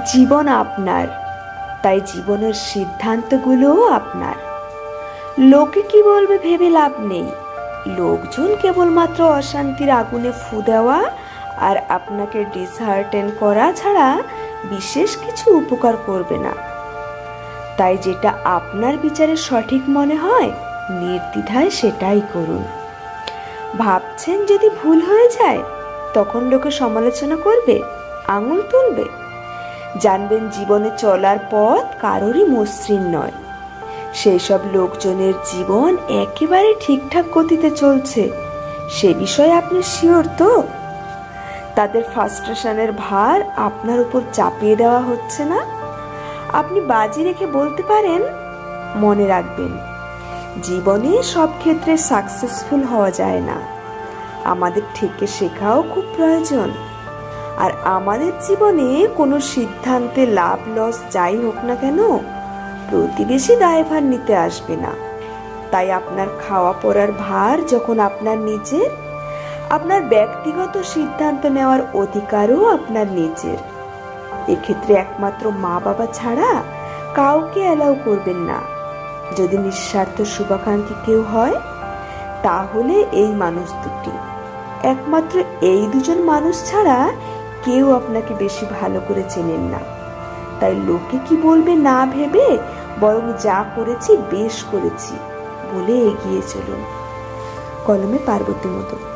জীবন আপনার, তাই জীবনের সিদ্ধান্তগুলোও আপনার। লোকে কি বলবে ভেবে লাভ নেই। লোকজন কেবলমাত্র অশান্তির আগুনে ফু দেওয়া আর আপনাকে ডিসহার্টেন করা ছাড়া বিশেষ কিছু উপকার করবে না। তাই যেটা আপনার বিচারে সঠিক মনে হয় নির্দ্বিধায় সেটাই করুন। ভাবছেন যদি ভুল হয়ে যায় তখন লোকে সমালোচনা করবে, আঙুল তুলবে। জানবেন জীবনে চলার পথ কারোরই মসৃণ নয়। সেই সব লোকজনের জীবন একেবারে ঠিকঠাক গতিতে চলছে সে বিষয়ে আপনি শিওর তো? তাদের ফ্রাস্ট্রেশনের ভার আপনার উপর চাপিয়ে দেওয়া হচ্ছে না? আপনি বাজি রেখে বলতে পারেন, মনে রাখবেন জীবনে সব ক্ষেত্রে সাকসেসফুল হওয়া যায় না। আমাদের থেকে শেখাও খুব প্রয়োজন। আর আমাদের জীবনে কোনো সিদ্ধান্তে লাভ লস যাই হোক না কেন প্রতিবেশী দায়ভার নিতে আসবে না। তাই আপনার খাওয়া পড়ার ভার যখন আপনার নিজের, আপনার ব্যক্তিগত সিদ্ধান্ত নেওয়ার অধিকারও আপনার নিজের। এক্ষেত্রে একমাত্র মা বাবা ছাড়া কাউকে অ্যালাউ করবেন না। যদি নিঃস্বার্থ শুভাকাঙ্ক্ষী কেউ হয় তাহলে এই মানুষ দুটি। একমাত্র এই দুজন মানুষ ছাড়া কেউ আপনাকে বেশি ভালো করে চেনেন না। তাই লোকে কি বলবে না ভেবে বরং যা করেছি বেশ করেছি বলে এগিয়ে চলুন। কলমে পার্বতী মতো।